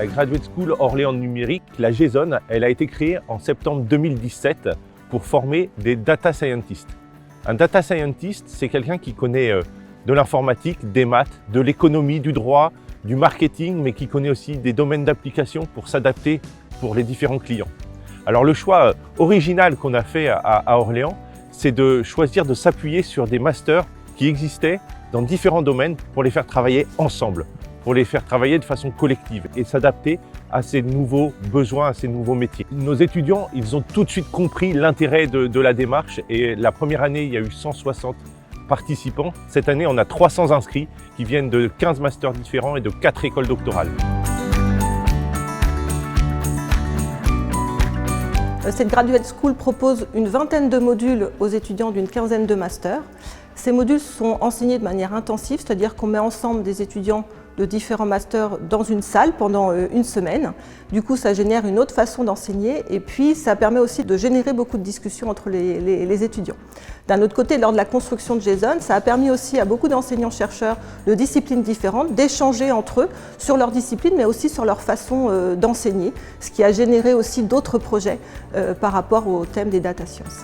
La Graduate School Orléans Numérique, la GESON, elle a été créée en septembre 2017 pour former des data scientists. Un data scientist, c'est quelqu'un qui connaît de l'informatique, des maths, de l'économie, du droit, du marketing, mais qui connaît aussi des domaines d'application pour s'adapter pour les différents clients. Alors le choix original qu'on a fait à Orléans, c'est de choisir de s'appuyer sur des masters qui existaient dans différents domaines pour les faire travailler ensemble, pour les faire travailler de façon collective et s'adapter à ces nouveaux besoins, à ces nouveaux métiers. Nos étudiants, ils ont tout de suite compris l'intérêt de la démarche et la première année, il y a eu 160 participants. Cette année, on a 300 inscrits qui viennent de 15 masters différents et de 4 écoles doctorales. Cette Graduate School propose une vingtaine de modules aux étudiants d'une quinzaine de masters. Ces modules sont enseignés de manière intensive, c'est-à-dire qu'on met ensemble des étudiants de différents masters dans une salle pendant une semaine. Du coup, ça génère une autre façon d'enseigner et puis ça permet aussi de générer beaucoup de discussions entre les étudiants. D'un autre côté, lors de la construction de GESON, ça a permis aussi à beaucoup d'enseignants-chercheurs de disciplines différentes d'échanger entre eux sur leur discipline, mais aussi sur leur façon d'enseigner, ce qui a généré aussi d'autres projets par rapport au thème des data sciences.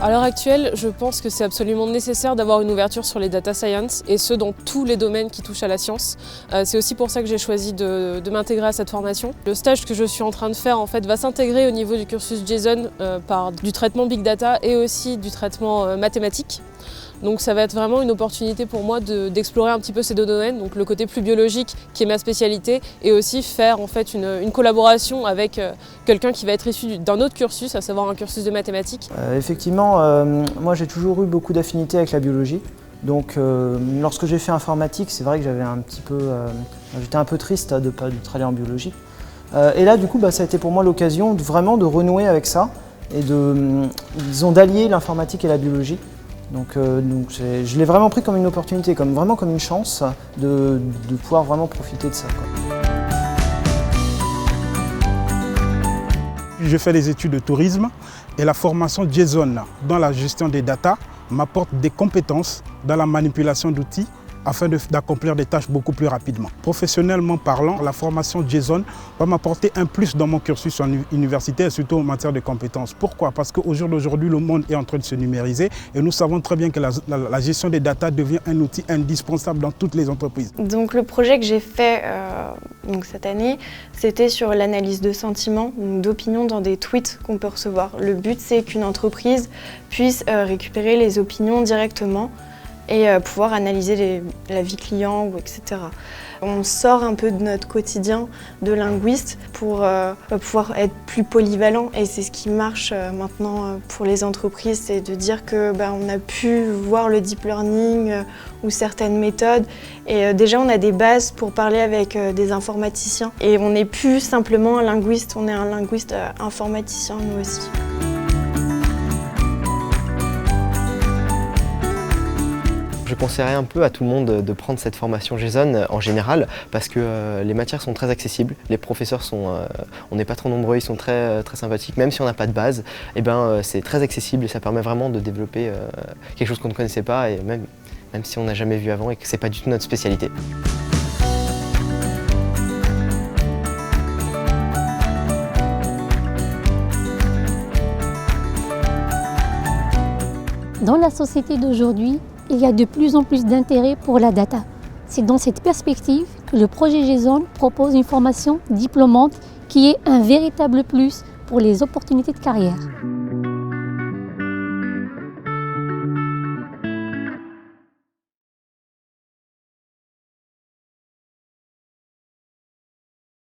À l'heure actuelle, je pense que c'est absolument nécessaire d'avoir une ouverture sur les data science et ce dans tous les domaines qui touchent à la science. C'est aussi pour ça que j'ai choisi de m'intégrer à cette formation. Le stage que je suis en train de faire en fait, va s'intégrer au niveau du cursus GESON par du traitement Big Data et aussi du traitement mathématique. Donc ça va être vraiment une opportunité pour moi d'explorer un petit peu ces deux domaines, donc le côté plus biologique qui est ma spécialité et aussi faire en fait une collaboration avec quelqu'un qui va être issu d'un autre cursus, à savoir un cursus de mathématiques. Effectivement, moi j'ai toujours eu beaucoup d'affinités avec la biologie. Donc lorsque j'ai fait informatique, c'est vrai que j'étais un peu triste de ne pas aller en biologie. Et là du coup ça a été pour moi l'occasion vraiment de renouer avec ça et d'allier l'informatique et la biologie. Donc je l'ai vraiment pris comme une opportunité, vraiment comme une chance de pouvoir vraiment profiter de ça, quoi. Je fais des études de tourisme et la formation GESON dans la gestion des data m'apporte des compétences dans la manipulation d'outils afin d'accomplir des tâches beaucoup plus rapidement. Professionnellement parlant, la formation GESON va m'apporter un plus dans mon cursus universitaire, surtout en matière de compétences. Pourquoi? Parce qu'au jour d'aujourd'hui, le monde est en train de se numériser et nous savons très bien que la gestion des data devient un outil indispensable dans toutes les entreprises. Donc le projet que j'ai fait cette année, c'était sur l'analyse de sentiments, d'opinions dans des tweets qu'on peut recevoir. Le but, c'est qu'une entreprise puisse récupérer les opinions directement et pouvoir analyser la vie client, etc. On sort un peu de notre quotidien de linguiste pour pouvoir être plus polyvalent et c'est ce qui marche maintenant pour les entreprises, c'est de dire que on a pu voir le deep learning ou certaines méthodes et déjà on a des bases pour parler avec des informaticiens et on n'est plus simplement un linguiste, on est un linguiste informaticien nous aussi. Je conseillerais un peu à tout le monde de prendre cette formation GESON en général parce que les matières sont très accessibles, les professeurs on n'est pas trop nombreux, ils sont très sympathiques, même si on n'a pas de base, c'est très accessible et ça permet vraiment de développer quelque chose qu'on ne connaissait pas et même si on n'a jamais vu avant et que c'est pas du tout notre spécialité. Dans la société d'aujourd'hui, il y a de plus en plus d'intérêt pour la data. C'est dans cette perspective que le projet GESON propose une formation diplômante qui est un véritable plus pour les opportunités de carrière.